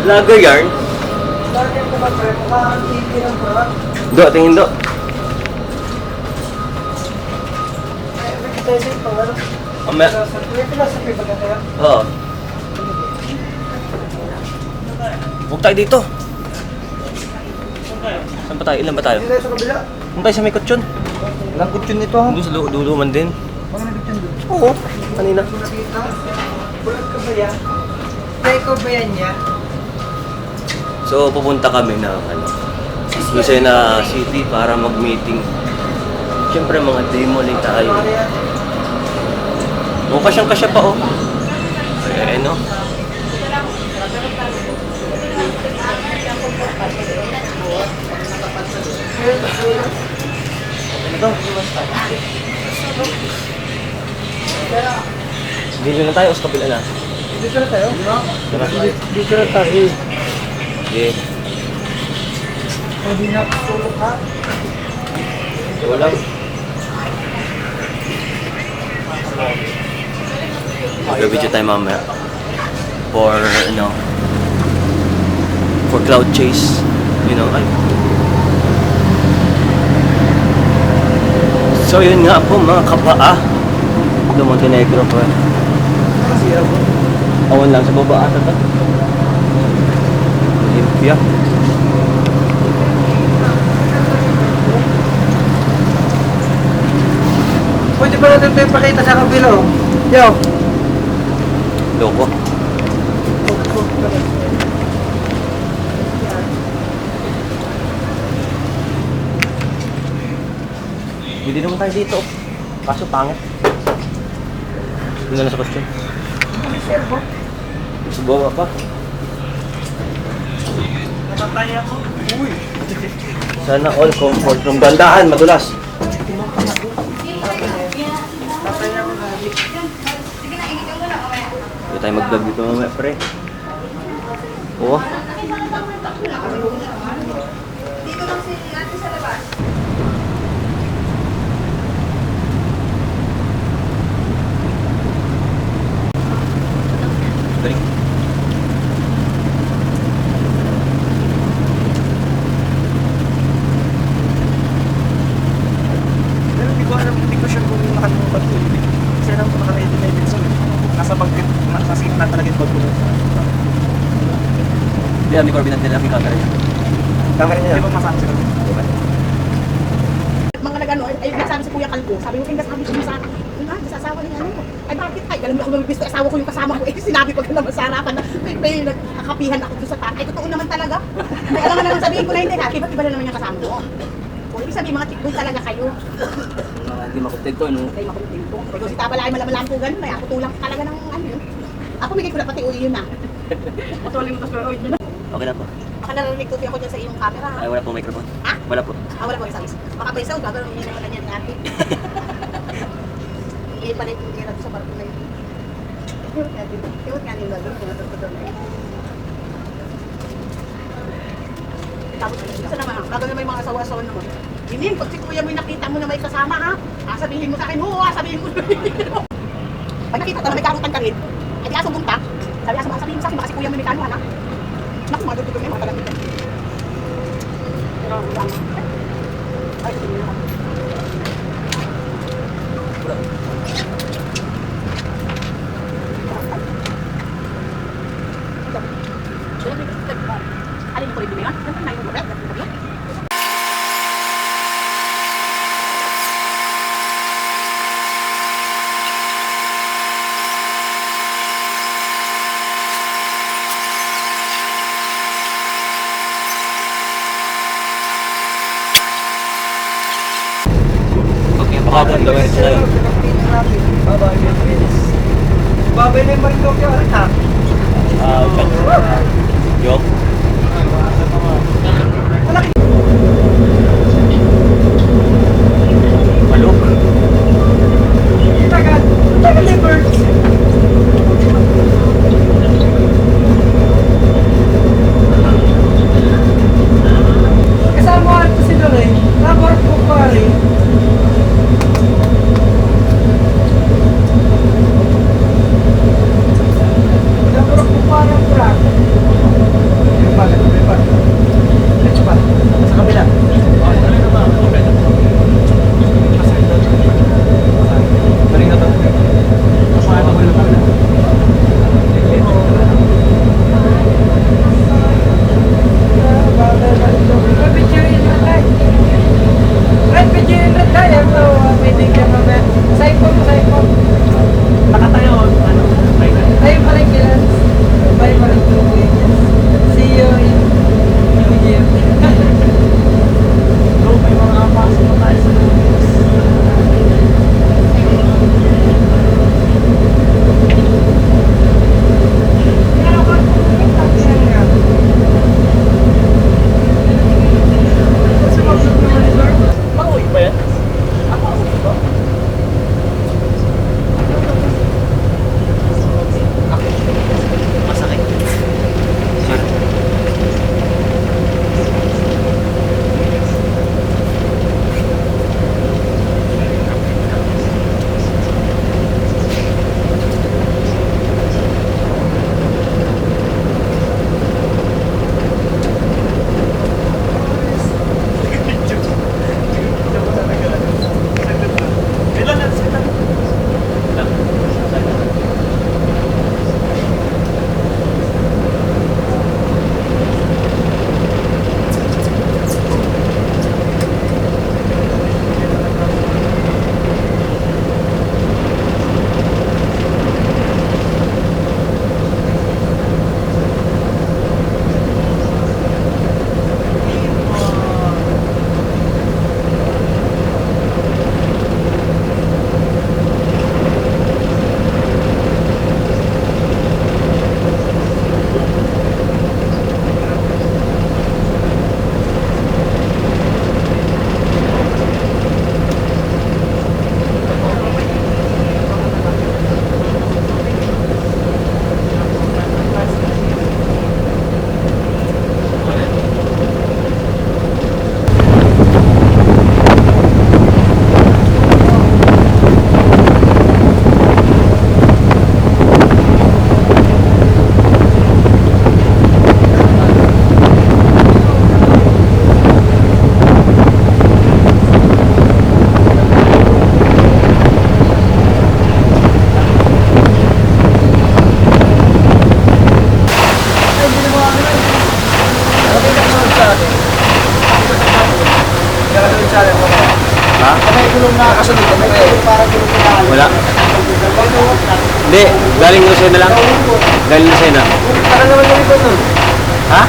Lager yarn? Lager ko ba, pre? Mukhang TV ng pro. Do, tingin do. Advertising pa, ano? May philosophy ba kayo? Oo. Huwag tayo dito. Saan ba tayo? Ilan ba tayo? Hindi tayo sa kabila. Doon tayo sa may kutsyon. Walang kutsyon nito, ha? Doon sa dulo man din. Walang kutsyon doon. Oo. Kanina. Bulag ka ba yan? Kaya ikaw ba yan niya? So, pupunta kami ng Lucena City para mag-meeting. Siyempre, mga demo lang tayo. O, kasyang-kasya pa, oh. Eh, no? Ito. Dito na tayo o sa kabila na? Dito na tayo? Tara. Dito na tayo. Yeah. Hindi na tulog ka. Wala. Mag-video tayo mamaya for for cloud chase, ay. So yun nga po mga kapaa, Montenegro po. Kasi ako. Awan lang sa baba ata to. Limpia. Pwede ba natin ito ipakita sa kabila, oh? Yo! Loko. Hindi naman tayo dito. Kaso pangit. Doon na lang sa question. Sa baba pa. Natatay ako. Uy! Sana all comfort room. Bandahan, madulas. Tatay ako lagi. Hindi tayo mag-vlog dito mamaya, pre. Oo. Dito lang si ate sa labas. Balik. Pero hindi ko siya kung nakalimutan ko. Kasi alam ko naka-edit na edit. So, nasa scene na talaga yung bag ko. Hindi namin Corbin natin lang yung camera niya. Camera niya. Di ba masama sila? Mga nag-ano, ay nagsabi si Kuya Kalbo, sabi mo, Kingas, sabi ko sa asawa niya, ay bakit ay, alam mo ako mamibis na asawa ko yung kasama ko, sinabi ko naman sa harapan na may nagkakapihan ako doon sa taas, ay totoo naman talaga. Ay alam nga naman sabihin ko na hindi, ba't iba na naman yung kasama ko? O ibig sabihin, mga chickboy talaga kayo. Hindi makontento, no? Ay makuntento. Pero si Tabala ay malaman ko ganun, ay ako tulak talaga ng ano yun. Ako bigay ko na pati uwi yun na. Patuloy mo tas pero yun na. Okay na po. Baka narinig ko ako dyan sa iyong camera. Ay, wala pong microphone. Ha? Wala po. Wala ko isang isa. Baka pa isaw, gagawin niya naman yan natin. Hindi pa rin yung kira sa barko na yun. Iwag nga nila doon, kung natutunan na yun. Tapos, isa naman, bago na may mga asawa-asawa naman. Hindi, pag si kuya mo yung nakita mo na may kasama ha, sabihin mo sa akin, oo, sabihin mo. Pag nakita ka na may karutan ka rin, ay di asubong ka, sabihin mo sa akin, baka si kuya mo may karutan ha. Naku, madututun yung mga talagang. Pero, wala. Ay, sige na. Alin ko rin din yan? Ano na yung ulit? Baka po gawin sila yun. Babay na yung Marilok yung anak. Yung? Malok. Tagal na yung birds. Kasama ko si Lorraine. Nabor ko pa rin. Nabor ko pa rin. nakakasunod ka na eh. Wala. Hindi, galing Lucena lang. Galing Lucena. Parang naman yung ito nun. Ha?